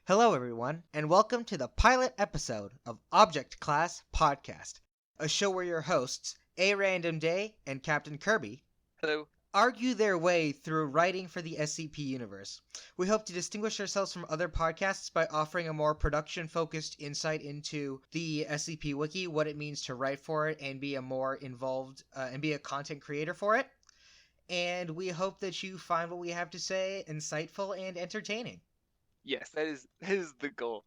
Hello, everyone, and welcome to the pilot episode of Object Class Podcast, a show where your hosts, A Random Day and Captain Kirby, Hello. argue their way through writing for the SCP universe. We hope to distinguish ourselves from other podcasts by offering a more production-focused insight into the SCP Wiki, what it means to write for it, and be a more involved and be a content creator for it. And we hope that you find what we have to say insightful and entertaining. Yes, that is the goal.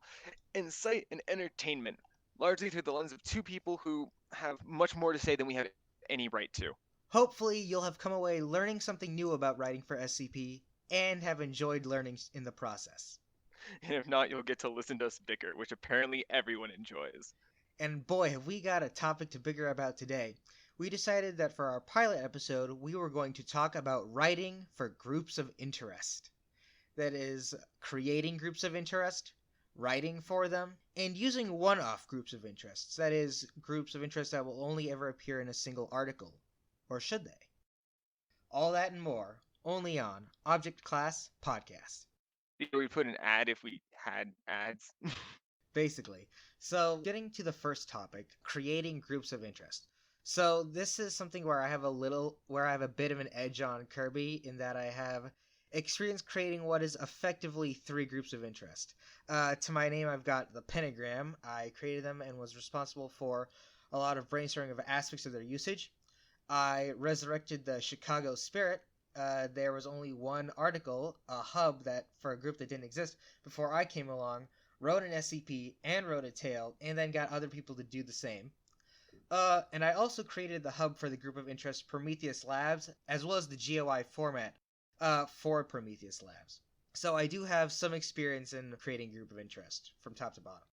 Insight and entertainment, largely through the lens of two people who have much more to say than we have any right to. Hopefully, you'll have come away learning something new about writing for SCP and have enjoyed learning in the process. And if not, you'll get to listen to us bicker, which apparently everyone enjoys. And boy, have we got a topic to bicker about today. We decided that for our pilot episode, we were going to talk about writing for groups of interest. That is, creating groups of interest, writing for them, and using one-off groups of interests. That is, groups of interest that will only ever appear in a single article. Or should they? All that and more, only on Object Class Podcast. We put an ad if we had ads. Basically. So, getting to the first topic, creating groups of interest. So, this is something where I have a bit of an edge on Kirby in that I have experience creating what is effectively 3 groups of interest. To my name, I've got the Pentagram. I created them and was responsible for a lot of brainstorming of aspects of their usage. I resurrected the Chicago Spirit. There was only one article, a hub that for a group that didn't exist before I came along, wrote an SCP and wrote a tale, and then got other people to do the same. And I also created the hub for the group of interest Prometheus Labs, as well as the GOI format for Prometheus Labs. So I do have some experience in creating group of interest from top to bottom.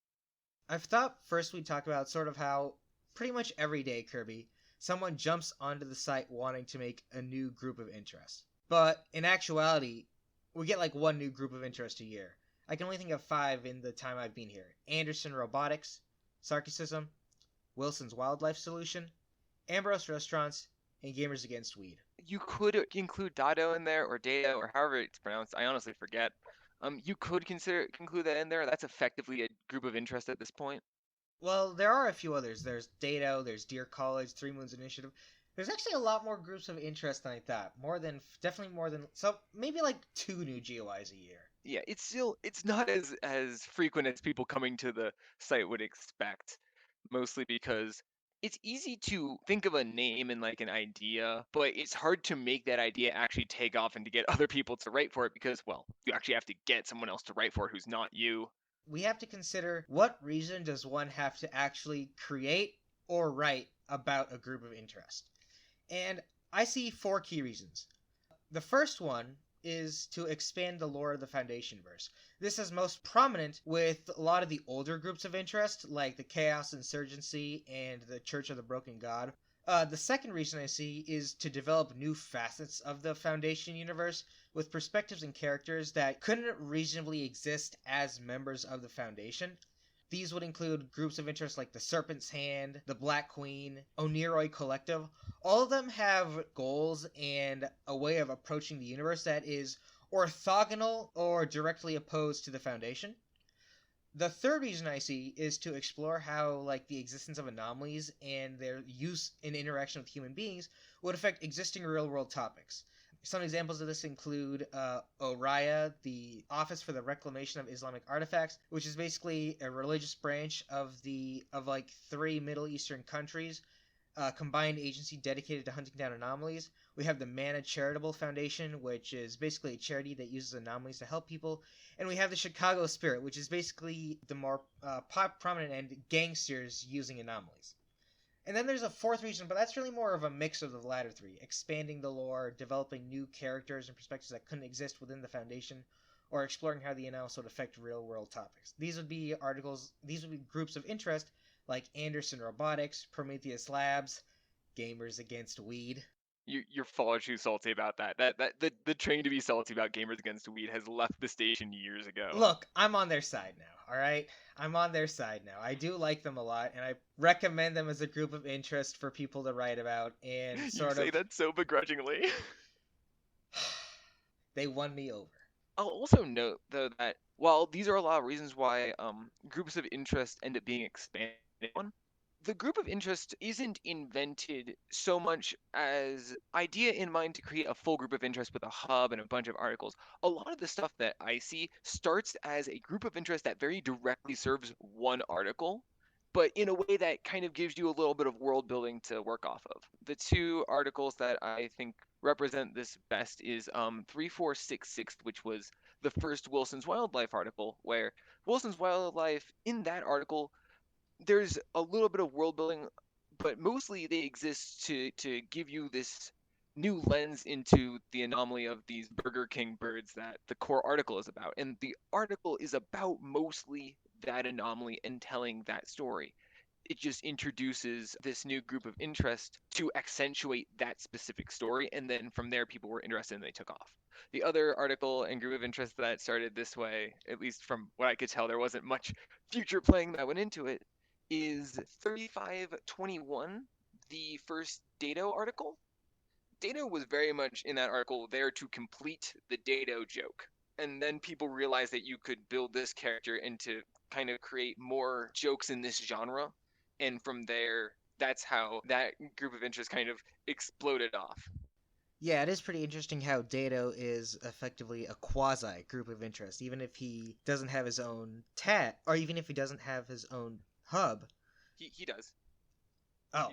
I've thought first we'd talk about sort of how pretty much every day, Kirby, someone jumps onto the site wanting to make a new group of interest. But in actuality, we get like one new group of interest a year. I can only think of 5 in the time I've been here. Anderson Robotics, Sarcasm, Wilson's Wildlife Solution, Ambrose Restaurants, and Gamers Against Weed. You could include Dado in there, or Data, or however it's pronounced. I honestly forget. You could include that in there. That's effectively a group of interest at this point. Well, there are a few others. There's Dado, there's Deer College, Three Moons Initiative. There's actually a lot more groups of interest than I thought. Definitely more than, so maybe like 2 new GOIs a year. Yeah, it's not as frequent as people coming to the site would expect, mostly because it's easy to think of a name and like an idea, but it's hard to make that idea actually take off and to get other people to write for it because, well, you actually have to get someone else to write for it who's not you. We have to consider what reason does one have to actually create or write about a group of interest. And I see 4 key reasons. The first one is to expand the lore of the Foundationverse. This is most prominent with a lot of the older groups of interest, like the Chaos Insurgency and the Church of the Broken God. The second reason I see is to develop new facets of the Foundation universe with perspectives and characters that couldn't reasonably exist as members of the Foundation. These would include groups of interest like the Serpent's Hand, the Black Queen, Oneiroi Collective. All of them have goals and a way of approaching the universe that is orthogonal or directly opposed to the Foundation. The third reason I see is to explore how like the existence of anomalies and their use in interaction with human beings would affect existing real-world topics. Some examples of this include ORIA, the Office for the Reclamation of Islamic Artifacts, which is basically a religious branch of like 3 Middle Eastern countries, combined agency dedicated to hunting down anomalies. We have the Mana Charitable Foundation, which is basically a charity that uses anomalies to help people. And we have the Chicago Spirit, which is basically the more prominent end gangsters using anomalies. And then there's a fourth reason, but that's really more of a mix of the latter 3, expanding the lore, developing new characters and perspectives that couldn't exist within the Foundation, or exploring how the analysis would affect real-world topics. These would be groups of interest like Anderson Robotics, Prometheus Labs, Gamers Against Weed. You're far too salty about that. The train to be salty about Gamers Against Weed has left the station years ago. Look, I'm on their side now, alright? I'm on their side now. I do like them a lot, and I recommend them as a group of interest for people to write about, and You say that so begrudgingly. They won me over. I'll also note, though, that while these are a lot of reasons why groups of interest end up being expanded on, the group of interest isn't invented so much as idea in mind to create a full group of interest with a hub and a bunch of articles. A lot of the stuff that I see starts as a group of interest that very directly serves one article, but in a way that kind of gives you a little bit of world building to work off of. The two articles that I think represent this best is 3466, which was the first Wilson's Wildlife article, where Wilson's Wildlife, in that article, there's a little bit of world building, but mostly they exist to give you this new lens into the anomaly of these Burger King birds that the core article is about. And the article is about mostly that anomaly and telling that story. It just introduces this new group of interest to accentuate that specific story, and then from there people were interested and they took off. The other article and group of interest that started this way, at least from what I could tell, there wasn't much future planning that went into it, is 3521, the first Dado article. Dado was very much in that article there to complete the Dado joke. And then people realized that you could build this character and to kind of create more jokes in this genre. And from there, that's how that group of interest kind of exploded off. Yeah, it is pretty interesting how Dato is effectively a quasi group of interest, even if he doesn't have his own tat, or even if he doesn't have his own hub. He does. Oh,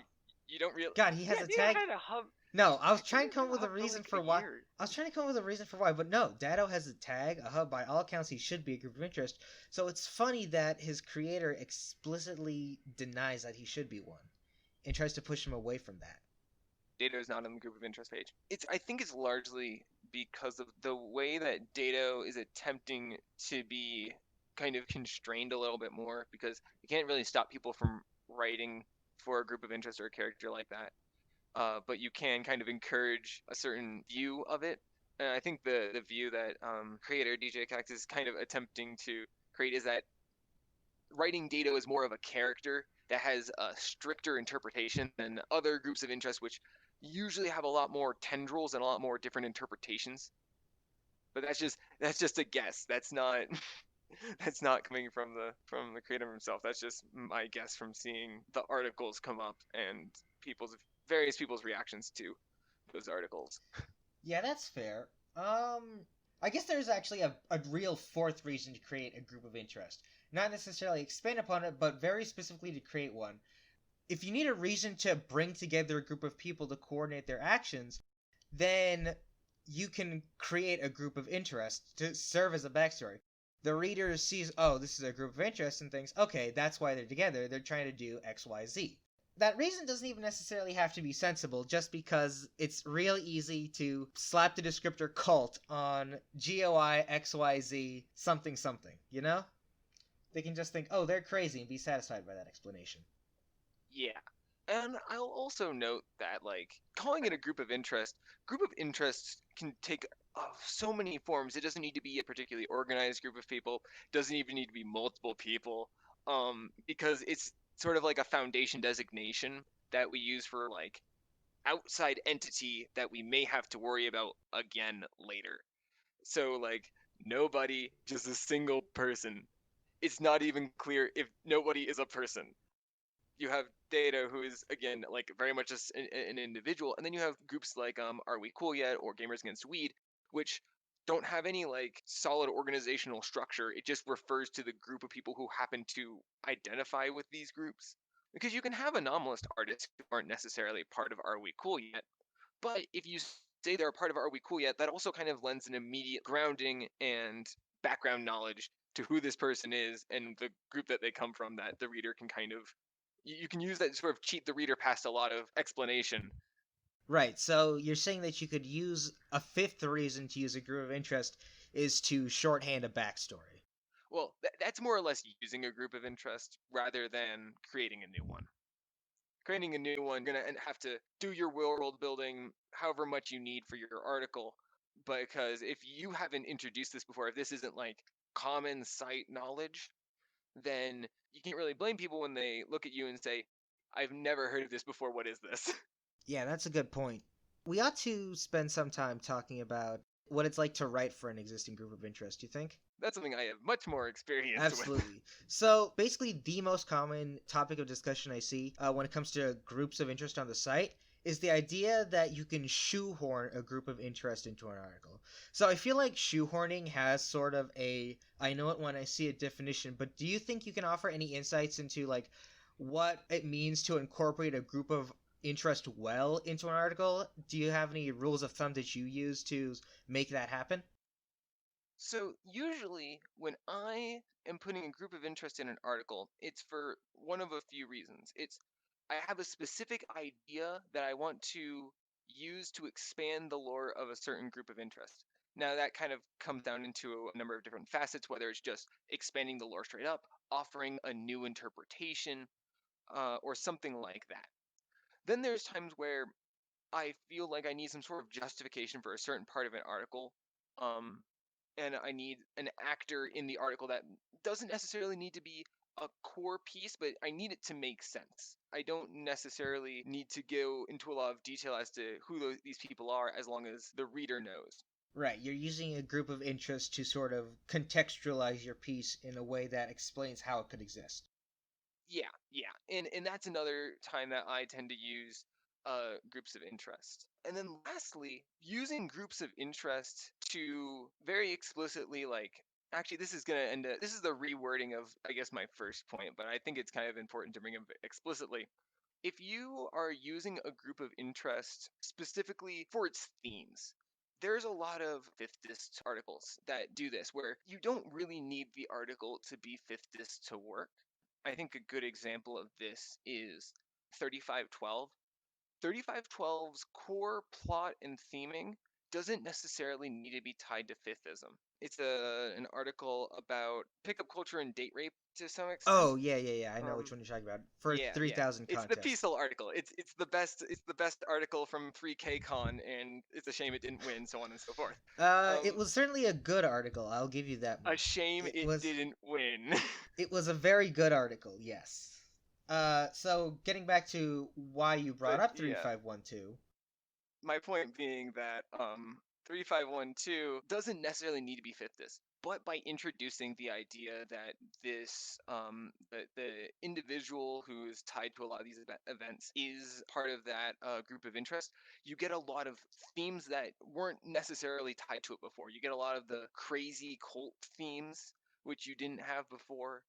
You don't really. God, he has Yeah, a Dado tag. had a hub. No, I was Dado trying to come had up with a hub for reason like for a why. year. I was trying to come up with a reason for why, but no, Dado has a tag, a hub. By all accounts, he should be a group of interest. So it's funny that his creator explicitly denies that he should be one, and tries to push him away from that. Dado is not on the group of interest page. I think it's largely because of the way that Dado is attempting to be kind of constrained a little bit more, because you can't really stop people from writing for a group of interest or a character like that. But you can kind of encourage a certain view of it. And I think the view that creator DJ Cax is kind of attempting to create is that writing Dado is more of a character that has a stricter interpretation than other groups of interest, which usually have a lot more tendrils and a lot more different interpretations. But that's just a guess. That's not that's not coming from the creator himself. That's just my guess from seeing the articles come up and various people's reactions to those articles. Yeah, that's fair. I guess there's actually a real fourth reason to create a group of interest. Not necessarily expand upon it, but very specifically to create one. If you need a reason to bring together a group of people to coordinate their actions, then you can create a group of interest to serve as a backstory. The reader sees, oh, this is a group of interest, and thinks, okay, that's why they're together. They're trying to do X, Y, Z. That reason doesn't even necessarily have to be sensible, just because it's real easy to slap the descriptor cult on GOI XYZ something something, you know? They can just think, oh, they're crazy, and be satisfied by that explanation. Yeah. And I'll also note that, like, calling it a group of interests can take so many forms. It doesn't need to be a particularly organized group of people. It doesn't even need to be multiple people. Because it's sort of like a foundation designation that we use for, like, outside entity that we may have to worry about again later. So, like, nobody, just a single person. It's not even clear if nobody is a person. You have Data, who is again like very much just an individual, and then you have groups like Are We Cool Yet or Gamers Against Weed, which don't have any like solid organizational structure. It just refers to the group of people who happen to identify with these groups. Because you can have anomalist artists who aren't necessarily part of Are We Cool Yet, but if you say they're a part of Are We Cool Yet, that also kind of lends an immediate grounding and background knowledge to who this person is and the group that they come from, that the reader can kind of, you can use that to sort of cheat the reader past a lot of explanation. Right, so you're saying that you could use a fifth reason to use a group of interest is to shorthand a backstory. Well, that's more or less using a group of interest rather than creating a new one. Creating a new one, you're going to have to do your world building however much you need for your article. Because if you haven't introduced this before, if this isn't like common site knowledge, then you can't really blame people when they look at you and say, I've never heard of this before, what is this? Yeah, that's a good point. We ought to spend some time talking about what it's like to write for an existing group of interest, do you think? That's something I have much more experience with. Absolutely. So basically, the most common topic of discussion I see when it comes to groups of interest on the site is the idea that you can shoehorn a group of interest into an article. So I feel like shoehorning has sort of a I know it when I see it definition, but do you think you can offer any insights into like what it means to incorporate a group of interest well into an article? Do you have any rules of thumb that you use to make that happen? So usually when I am putting a group of interest in an article, it's for one of a few reasons. I have a specific idea that I want to use to expand the lore of a certain group of interest. Now that kind of comes down into a number of different facets, whether it's just expanding the lore straight up, offering a new interpretation, or something like that. Then there's times where I feel like I need some sort of justification for a certain part of an article. Um, and I need an actor in the article that doesn't necessarily need to be a core piece, but I need it to make sense. I don't necessarily need to go into a lot of detail as to who these people are as long as the reader knows. Right, you're using a group of interest to sort of contextualize your piece in a way that explains how it could exist. Yeah, yeah. And that's another time that I tend to use groups of interest. And then lastly, using groups of interest to very explicitly actually this is going to end this is the rewording of I guess my first point, but I think it's kind of important to bring it explicitly. If you are using a group of interest specifically for its themes, there's a lot of fifthist articles that do this where you don't really need the article to be fifthist to work. I think a good example of this is 3512. 3512's core plot and theming doesn't necessarily need to be tied to fifithism. It's an article about pickup culture and date rape to some extent. Oh, yeah, yeah, yeah, I know which Um, one you're talking about. For yeah, yeah. 3000 It's the contest. Peaceful article. It's the best article from 3KCon, and it's a shame it didn't win, so on and so forth. It Um, was certainly a good article, I'll give you that a much. shame It it was didn't win. it was a very good article, yes. So getting back to why you brought But up yeah, 3512. my point being that 3512 doesn't necessarily need to be fifthist, but by introducing the idea that the individual who is tied to a lot of these events is part of that group of interest, you get a lot of themes that weren't necessarily tied to it before. You get a lot of the crazy cult themes which you didn't have before.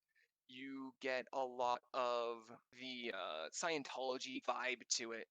You get a lot of the Scientology vibe to it,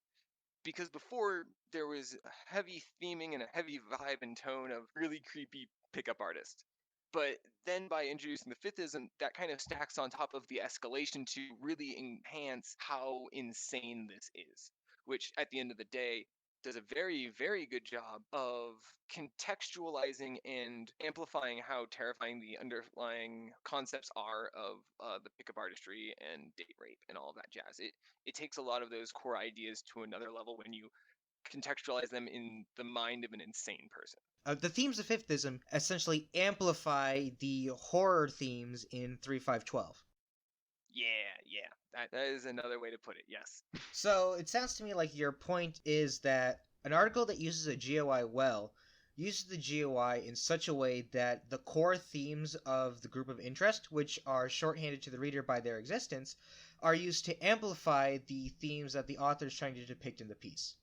because before there was a heavy theming and a heavy vibe and tone of really creepy pickup artist. But then by introducing the fifithism, that kind of stacks on top of the escalation to really enhance how insane this is, which at the end of the day does a very, very good job of contextualizing and amplifying how terrifying the underlying concepts are of the pickup artistry and date rape and all of that jazz. It takes a lot of those core ideas to another level when you contextualize them in the mind of an insane person. The themes of fifithism essentially amplify the horror themes in 3512. Yeah, yeah. That is another way to put it. Yes. So it sounds to me like your point is that an article that uses a GOI well uses the GOI in such a way that the core themes of the group of interest, which are shorthanded to the reader by their existence, are used to amplify the themes that the author is trying to depict in the piece.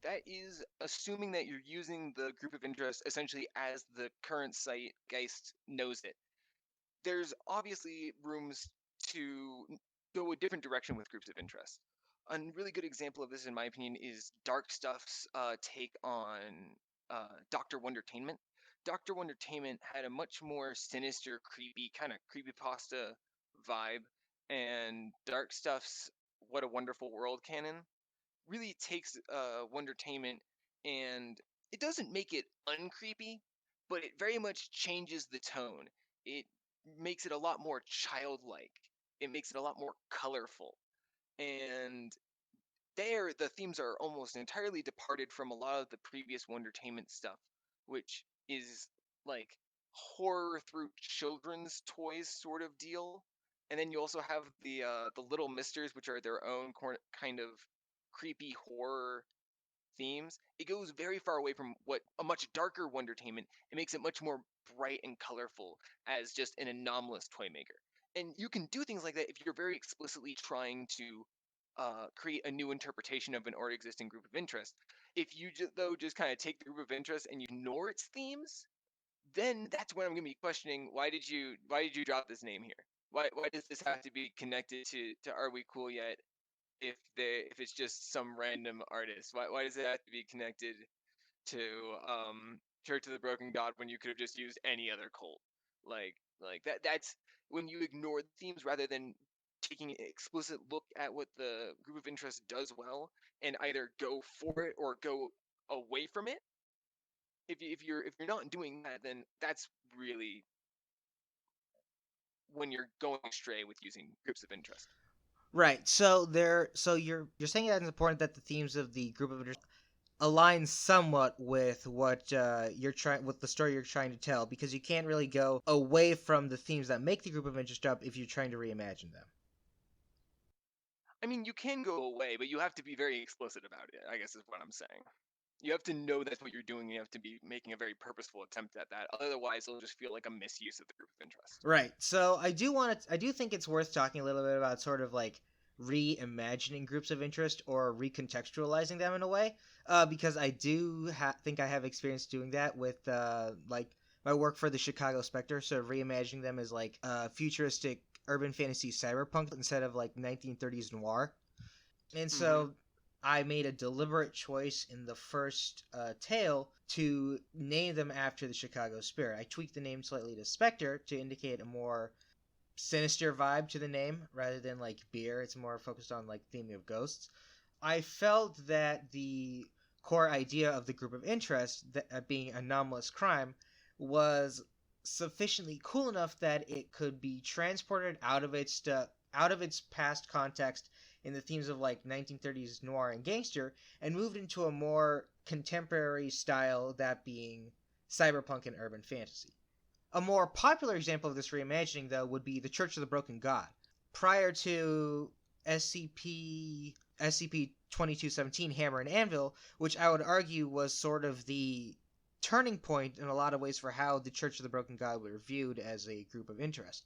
That is assuming that you're using the group of interest essentially as the current site Geist knows it. There's obviously rooms to go a different direction with groups of interest. A really good example of this, in my opinion, is Dark Stuff's take on Doctor Wondertainment. Doctor Wondertainment had a much more sinister, creepy, kind of creepypasta vibe, and Dark Stuff's What a Wonderful World canon really takes Wondertainment, and it doesn't make it uncreepy, but it very much changes the tone. It makes it a lot more childlike. It makes it a lot more colorful. And there, the themes are almost entirely departed from a lot of the previous Wondertainment stuff, which is like horror through children's toys sort of deal. And then you also have the Little Misters, which are their own kind of creepy horror themes. It goes very far away from what a much darker Wondertainment. It makes it much more bright and colorful as just an anomalous toy maker. And you can do things like that if you're very explicitly trying to create a new interpretation of an already existing group of interest. If you just kind of take the group of interest and you ignore its themes, then that's when I'm going to be questioning why did you drop this name here? Why does this have to be connected to Are We Cool Yet if it's just some random artist? Why does it have to be connected to Church of the Broken God when you could have just used any other cult? That's when you ignore the themes rather than taking an explicit look at what the group of interest does well and either go for it or go away from it. If you're not doing that, then that's really when you're going astray with using groups of interest. Right. So you're saying that it's important that the themes of the group of interest align somewhat with what you're trying with the story you're trying to tell, because you can't really go away from the themes that make the group of interest up if you're trying to reimagine them. I mean, you can go away, but you have to be very explicit about it, I guess is what I'm saying. You have to know that's what you're doing. You have to be making a very purposeful attempt at that. Otherwise, it'll just feel like a misuse of the group of interest. Right. So I do think it's worth talking a little bit about sort of like reimagining groups of interest or recontextualizing them in a way, because I do think I have experience doing that with like my work for the Chicago Spectre, sort of reimagining them as like futuristic urban fantasy cyberpunk instead of like 1930s noir. And so I made a deliberate choice in the first tale to name them after the Chicago Spirit. I tweaked the name slightly to Spectre to indicate a more sinister vibe to the name rather than like beer. It's more focused on like theming of ghosts. I felt that the core idea of the group of interest, that being anomalous crime, was sufficiently cool enough that it could be transported out of its past context in the themes of like 1930s noir and gangster and moved into a more contemporary style, that being cyberpunk and urban fantasy. A more popular example of this reimagining, though, would be the Church of the Broken God. Prior to SCP 2217 Hammer and Anvil, which I would argue was sort of the turning point in a lot of ways for how the Church of the Broken God were viewed as a group of interest,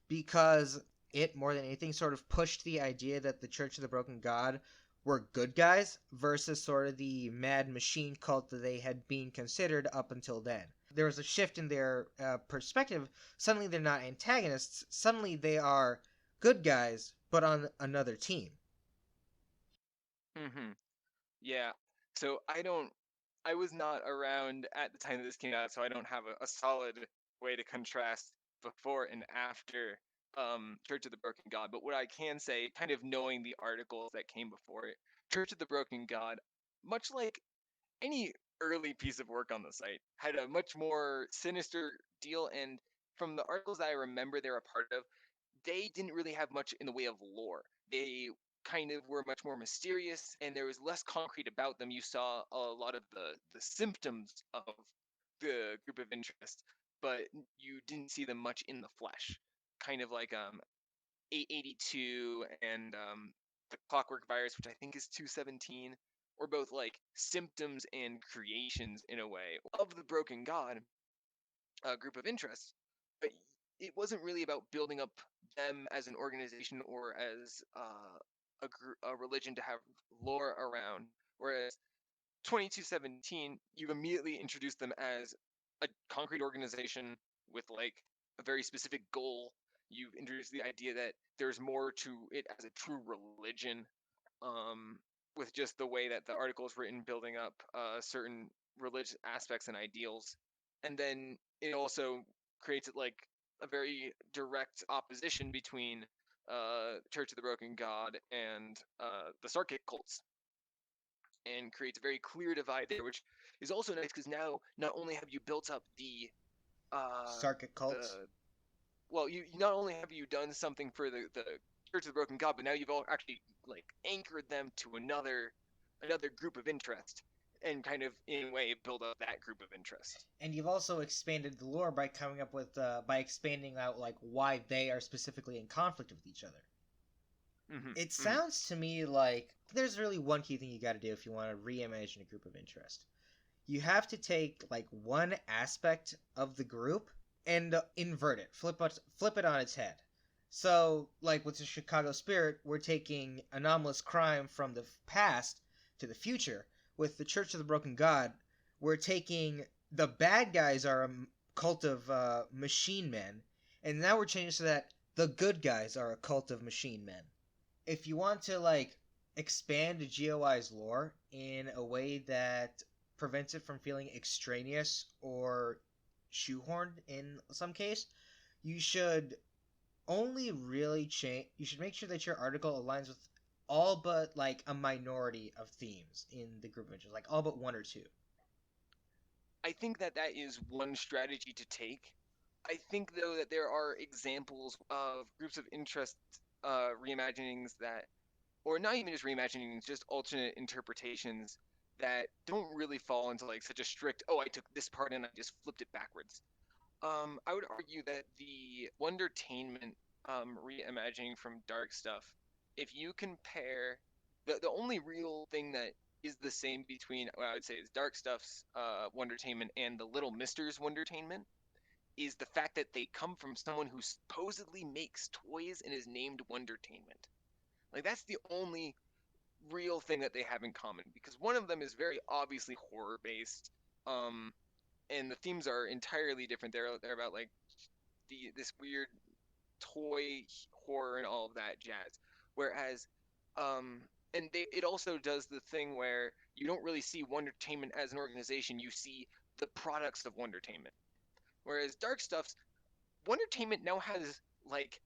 because it, more than anything, sort of pushed the idea that the Church of the Broken God were good guys versus sort of the mad machine cult that they had been considered up until then. There was a shift in their perspective. Suddenly they're not antagonists. Suddenly they are good guys, but on another team. Mm-hmm. Yeah. So I was not around at the time that this came out, so I don't have a solid way to contrast before and after Church of the Broken God. But what I can say, kind of knowing the articles that came before it, Church of the Broken God, much like any early piece of work on the site, had a much more sinister deal. And from the articles that I remember they're a part of, they didn't really have much in the way of lore. They kind of were much more mysterious, and there was less concrete about them. You saw a lot of the symptoms of the group of interest, but you didn't see them much in the flesh. Kind of like 882 and the Clockwork Virus, which I think is 217, or both like symptoms and creations in a way of the Broken God group of interest. But it wasn't really about building up them as an organization or as a religion to have lore around. Whereas 2217, you've immediately introduced them as a concrete organization with like a very specific goal. You've introduced the idea that there's more to it as a true religion, with just the way that the article is written, building up certain religious aspects and ideals. And then it also creates it like a very direct opposition between Church of the Broken God and the Sarkic cults, and creates a very clear divide there, which is also nice because now not only have you built up Sarkic cults. the well, you not only have you done something for the Church of the Broken God, but now you've all actually like anchored them to another group of interest, and kind of in a way build up that group of interest. And you've also expanded the lore by coming up with by expanding out like why they are specifically in conflict with each other. Mm-hmm, It mm-hmm. sounds to me like there's really one key thing you got to do if you want to reimagine a group of interest. You have to take like one aspect of the group and invert it, flip it on its head. So, like with the Chicago Spirit, we're taking anomalous crime from the past to the future. With the Church of the Broken God, we're taking the bad guys are a cult of machine men, and now we're changing so that the good guys are a cult of machine men. If you want to like expand the GOI's lore in a way that prevents it from feeling extraneous or shoehorned in some case, you should only really change. You should make sure that your article aligns with all but like a minority of themes in the group of interest, like all but one or two. I think that that is one strategy to take. I think though that there are examples of groups of interest reimaginings that, or not even just reimaginings, just alternate interpretations that don't really fall into like such a strict, oh, I took this part and I just flipped it backwards. I would argue that the Wondertainment reimagining from Dark Stuff, if you compare the only real thing that is the same between what I would say is Dark Stuff's Wondertainment and the Little Misters Wondertainment is the fact that they come from someone who supposedly makes toys and is named Wondertainment. Like that's the only real thing that they have in common because one of them is very obviously horror based. Um, and the themes are entirely different. They're about like this weird toy horror and all of that jazz. Whereas, and it also does the thing where you don't really see Wondertainment as an organization. You see the products of Wondertainment. Whereas Dark Stuff's Wondertainment now has like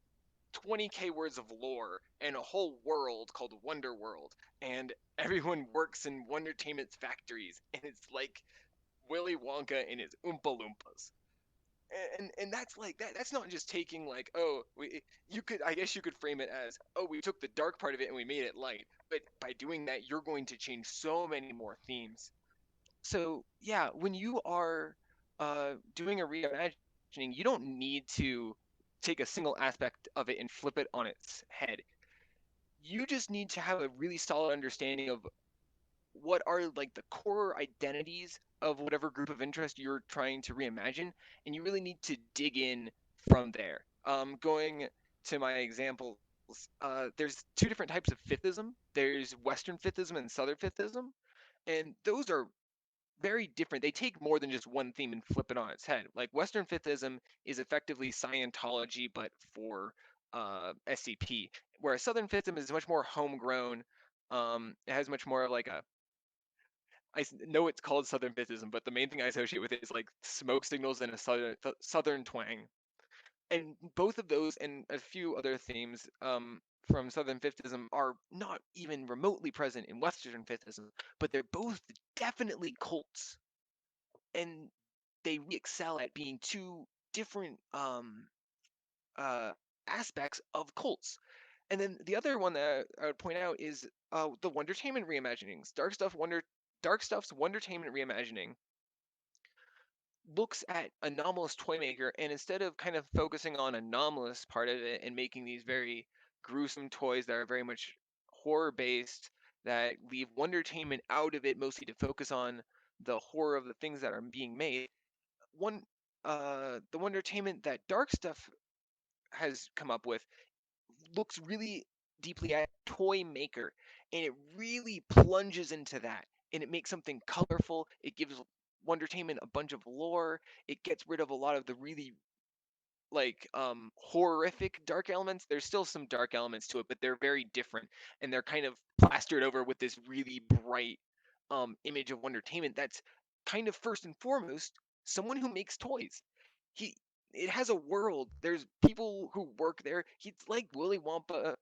20k words of lore and a whole world called Wonder World, and everyone works in Wondertainment's factories, and it's like Willy Wonka and his Oompa Loompas. And that's like that's not just taking like, oh, you could, I guess you could frame it as, oh, we took the dark part of it and we made it light, but by doing that you're going to change so many more themes. So yeah, when you are doing a reimagining, you don't need to take a single aspect of it and flip it on its head. You just need to have a really solid understanding of what are like the core identities of whatever group of interest you're trying to reimagine, and you really need to dig in from there. Going to my examples, there's two different types of fifthism. There's Western fifthism and Southern fifthism, and those are very different. They take more than just one theme and flip it on its head. Like Western fifthism is effectively Scientology, but for SCP, whereas Southern fifthism is much more homegrown. It has much more of like a, I know it's called Southern Fiftism, but the main thing I associate with it is like smoke signals and a southern twang. And both of those and a few other themes from Southern Fiftism are not even remotely present in Western Fiftism, but they're both definitely cults, and they excel at being two different uh, aspects of cults. And then the other one that I would point out is the Wondertainment reimaginings. Dark Stuff's Wondertainment reimagining looks at Anomalous Toymaker, and instead of kind of focusing on Anomalous part of it and making these very gruesome toys that are very much horror based, that leave Wondertainment out of it mostly to focus on the horror of the things that are being made, one the Wondertainment that Dark Stuff has come up with looks really deeply at toy maker, and it really plunges into that, and it makes something colorful. It gives Wondertainment a bunch of lore. It gets rid of a lot of the really like horrific dark elements. There's still some dark elements to it, but they're very different, and they're kind of plastered over with this really bright image of Wondertainment that's kind of first and foremost someone who makes toys. He It has a world. There's people who work there. He's like Willy Wonka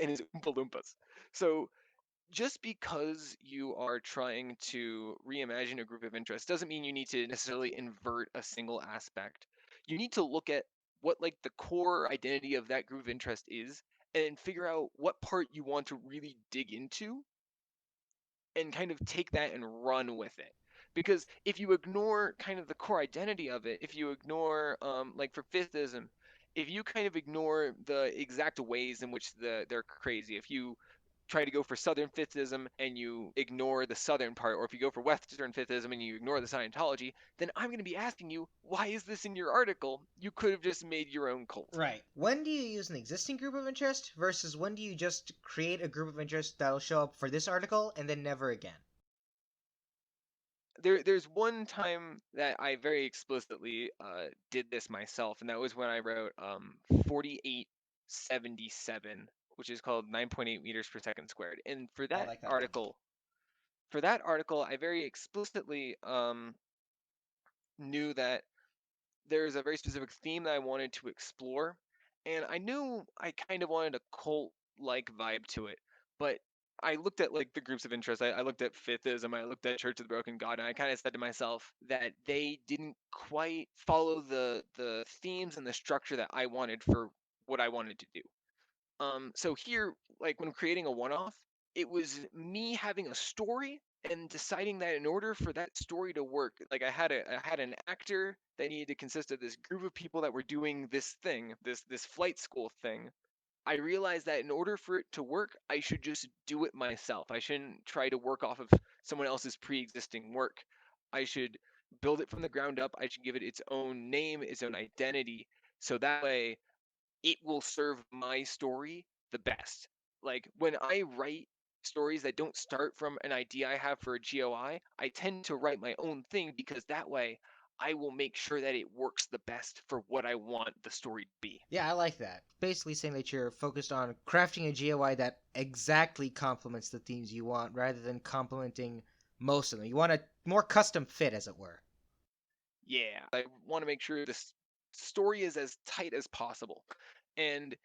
and his Oompa Loompas. So just because you are trying to reimagine a group of interests doesn't mean you need to necessarily invert a single aspect. You need to look at what like the core identity of that group of interest is and figure out what part you want to really dig into and kind of take that and run with it. Because if you ignore kind of the core identity of it, if you ignore like for fiftism, if you kind of ignore the exact ways in which they're crazy, if you try to go for Southern Fiftheism and you ignore the Southern part, or if you go for Western Fiftheism and you ignore the Scientology, then I'm going to be asking you, why is this in your article? You could have just made your own cult. Right. When do you use an existing group of interest versus when do you just create a group of interest that'll show up for this article and then never again? There's one time that I very explicitly did this myself, and that was when I wrote 4877, which is called 9.8 meters per second squared. And I like that one. for that article, I very explicitly knew that there's a very specific theme that I wanted to explore, and I knew I kind of wanted a cult-like vibe to it, but I looked at like the groups of interest. I looked at Fiftheism, I looked at Church of the Broken God, and I kind of said to myself that they didn't quite follow the themes and the structure that I wanted for what I wanted to do. So here, like when creating a one-off, it was me having a story and deciding that in order for that story to work, like I had an actor that needed to consist of this group of people that were doing this thing, this flight school thing. I realized that in order for it to work, I should just do it myself. I shouldn't try to work off of someone else's pre-existing work. I should build it from the ground up. I should give it its own name, its own identity, so that way it will serve my story the best. Like when I write stories that don't start from an idea I have for a GOI, I tend to write my own thing because that way I will make sure that it works the best for what I want the story to be. Yeah, I like that. Basically saying that you're focused on crafting a GOI that exactly complements the themes you want rather than complementing most of them. You want a more custom fit, as it were. Yeah, I want to make sure this story is as tight as possible. And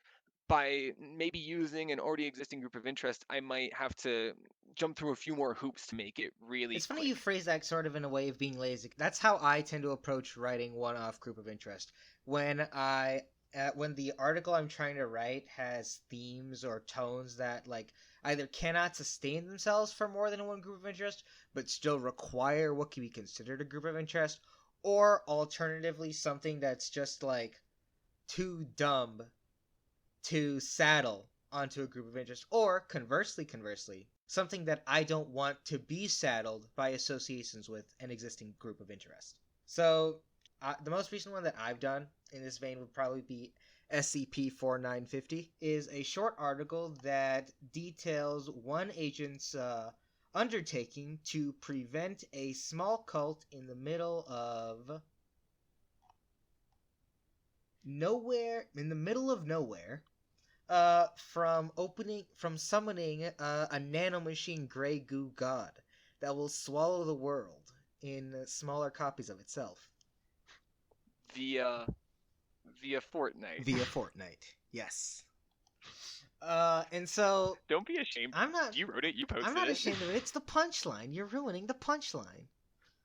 by maybe using an already existing group of interest, I might have to jump through a few more hoops to make it really It's funny you quick. phrase that sort of in a way of being lazy. That's how I tend to approach writing one-off group of interest. When the article I'm trying to write has themes or tones that like either cannot sustain themselves for more than one group of interest, but still require what can be considered a group of interest, or alternatively something that's just like too dumb to saddle onto a group of interest, or conversely, something that I don't want to be saddled by associations with an existing group of interest. So, the most recent one that I've done in this vein would probably be SCP-4950, is a short article that details one agent's undertaking to prevent a small cult in the middle of nowhere, from summoning a nanomachine gray goo god that will swallow the world in smaller copies of itself Via Fortnite. via Fortnite. Yes. And so Don't be ashamed. I'm not. You wrote it. You posted I'm not it. ashamed of it. It's the punchline. You're ruining the punchline.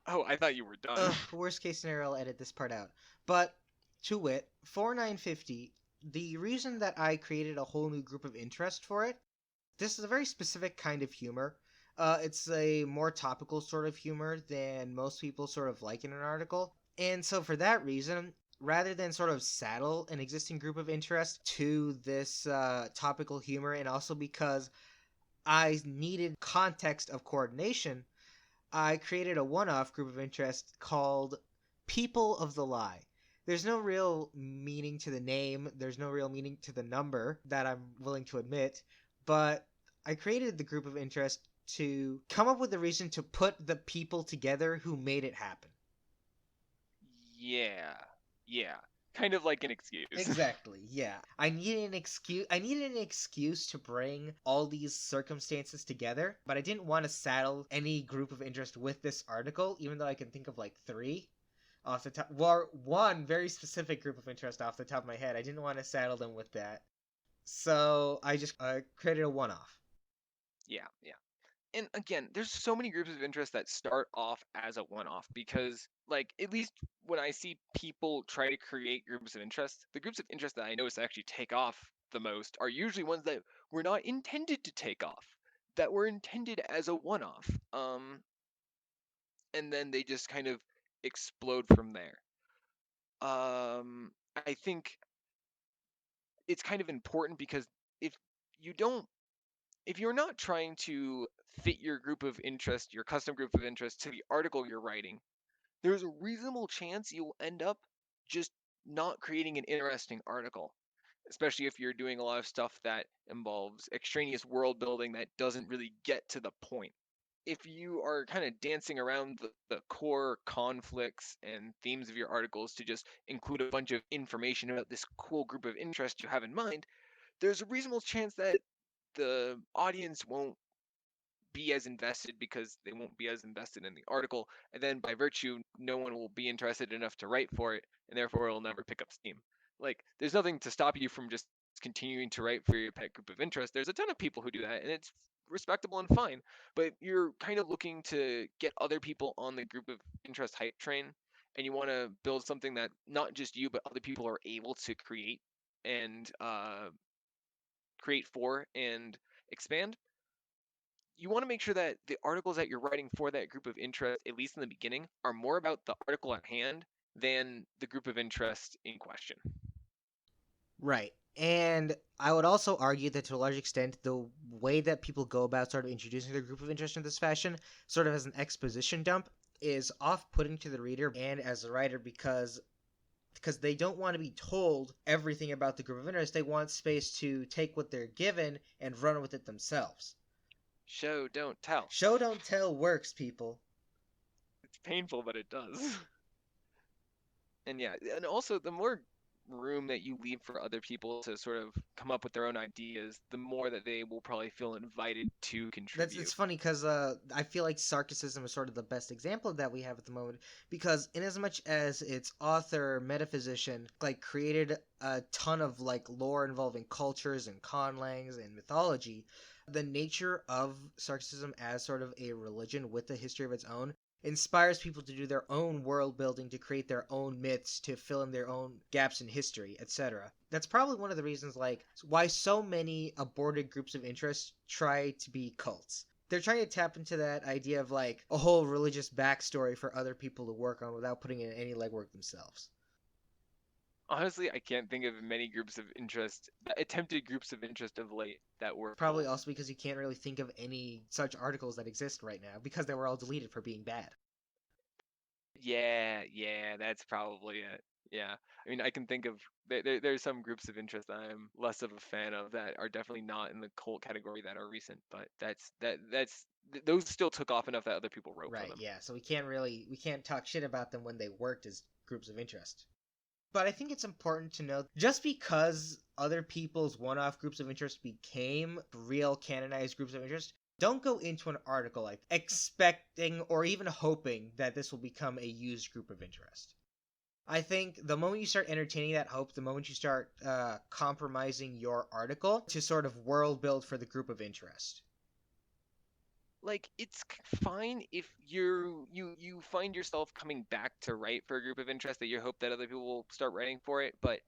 Oh, I thought you were done. Worst case scenario, I'll edit this part out. But to wit, 4950. The reason that I created a whole new group of interest for it, this is a very specific kind of humor. It's a more topical sort of humor than most people sort of like in an article. And so for that reason, rather than sort of saddle an existing group of interest to this topical humor, and also because I needed context of coordination, I created a one-off group of interest called People of the Lie. There's no real meaning to the name, there's no real meaning to the number, that I'm willing to admit, but I created the group of interest to come up with a reason to put the people together who made it happen. Yeah. Kind of like an excuse. Exactly, yeah. I needed an excuse to bring all these circumstances together, but I didn't want to saddle any group of interest with this article, even though I can think of like 3 off the top. Well, one very specific group of interest off the top of my head. I didn't want to saddle them with that. So I just created a one-off. Yeah. And again, there's so many groups of interest that start off as a one-off because, like, at least when I see people try to create groups of interest, the groups of interest that I notice actually take off the most are usually ones that were not intended to take off, that were intended as a one-off. And then they just kind of explode from there. I think it's kind of important because if you don't if you're not trying to fit your group of interest, your custom group of interest, to the article you're writing, there's a reasonable chance you'll end up just not creating an interesting article, especially if you're doing a lot of stuff that involves extraneous world building that doesn't really get to the point. If you are kind of dancing around the core conflicts and themes of your articles to just include a bunch of information about this cool group of interest you have in mind, there's a reasonable chance that the audience won't be as invested because they won't be as invested in the article, and then by virtue, no one will be interested enough to write for it, and therefore it'll never pick up steam. Like, there's nothing to stop you from just continuing to write for your pet group of interest. There's a ton of people who do that, and it's respectable and fine. But you're kind of looking to get other people on the group of interest hype train, and you want to build something that not just you, but other people are able to and create for and expand. You want to make sure that the articles that you're writing for that group of interest, at least in the beginning, are more about the article at hand than the group of interest in question. Right. And I would also argue that to a large extent, the way that people go about sort of introducing their group of interest in this fashion, sort of as an exposition dump, is off-putting to the reader and as a writer because they don't want to be told everything about the group of interest. They want space to take what they're given and run with it themselves. Show, don't tell. Show don't tell works, people. It's painful, but it does. And yeah, and also the more room that you leave for other people to sort of come up with their own ideas, the more that they will probably feel invited to contribute. It's funny because I feel like Sarcasm is sort of the best example of that we have at the moment, because in as much as its author metaphysician like created a ton of like lore involving cultures and conlangs and mythology, the nature of Sarcasm as sort of a religion with a history of its own inspires people to do their own world building, to create their own myths, to fill in their own gaps in history, etc. That's probably one of the reasons like why so many aborted groups of interest try to be cults. They're trying to tap into that idea of like a whole religious backstory for other people to work on without putting in any legwork themselves. Honestly, I can't think of many groups of interest, attempted groups of interest of late that were Probably cults. also because you can't really think of any such articles that exist right now because they were all deleted for being bad. Yeah, that's probably it. Yeah, I mean, I can think of there's some groups of interest that I'm less of a fan of that are definitely not in the cult category that are recent, but those still took off enough that other people wrote for Right, them. yeah. So we can't talk shit about them when they worked as groups of interest. But I think it's important to note just because other people's one off groups of interest became real canonized groups of interest, don't go into an article like expecting or even hoping that this will become a used group of interest. I think the moment you start entertaining that hope, the moment you start compromising your article to sort of world build for the group of interest. Like, it's fine if you find yourself coming back to write for a group of interest that you hope that other people will start writing for it, but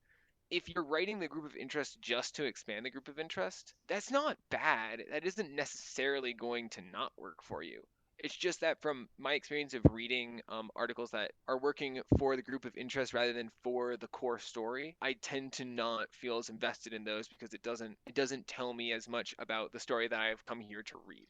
if you're writing the group of interest just to expand the group of interest, that's not bad. That isn't necessarily going to not work for you. It's just that from my experience of reading articles that are working for the group of interest rather than for the core story, I tend to not feel as invested in those because it doesn't tell me as much about the story that I've come here to read.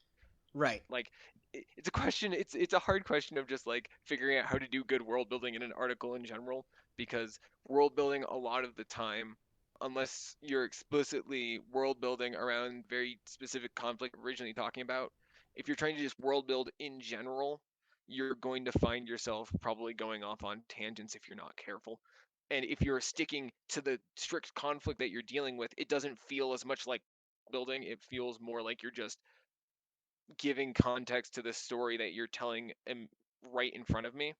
Right. Like, it's a question, it's a hard question of just like figuring out how to do good world building in an article in general, because world building a lot of the time, unless you're explicitly world building around very specific conflict originally talking about, if you're trying to just world build in general, you're going to find yourself probably going off on tangents if you're not careful. And if you're sticking to the strict conflict that you're dealing with, it doesn't feel as much like building. It feels more like you're just giving context to the story that you're telling right in front of me.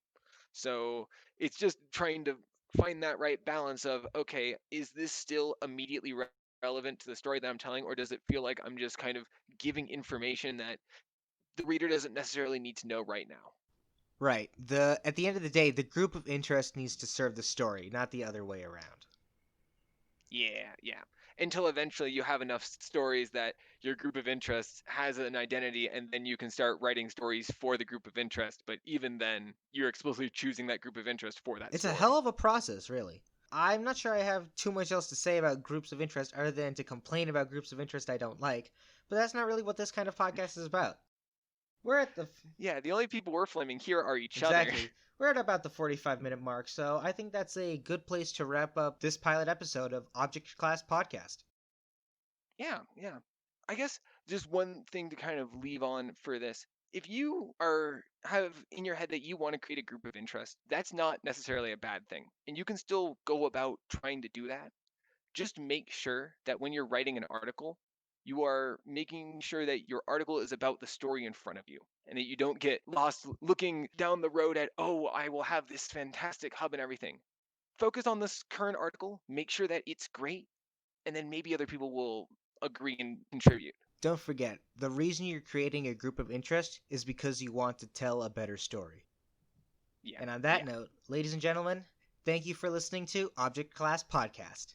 So it's just trying to find that right balance of, okay, is this still immediately relevant to the story that I'm telling, or does it feel like I'm just kind of giving information that the reader doesn't necessarily need to know right now? Right. The At the end of the day, the group of interest needs to serve the story, not the other way around. Yeah. Until eventually you have enough stories that your group of interests has an identity, and then you can start writing stories for the group of interest. But even then, you're explicitly choosing that group of interest for that It's a story. hell of a process, really. I'm not sure I have too much else to say about groups of interest other than to complain about groups of interest I don't like, but that's not really what this kind of podcast is about. We're at the Yeah, the only people we're flaming here are each other. exactly. We're at about the 45-minute mark, so I think that's a good place to wrap up this pilot episode of Object Class Podcast. Yeah, yeah. I guess just one thing to kind of leave on for this. If you have in your head that you want to create a group of interest, that's not necessarily a bad thing. And you can still go about trying to do that. Just make sure that when you're writing an article, you are making sure that your article is about the story in front of you and that you don't get lost looking down the road at, oh, I will have this fantastic hub and everything. Focus on this current article, make sure that it's great, and then maybe other people will agree and contribute. Don't forget, the reason you're creating a group of interest is because you want to tell a better story. Yeah. And on that note, ladies and gentlemen, thank you for listening to Object Class Podcast.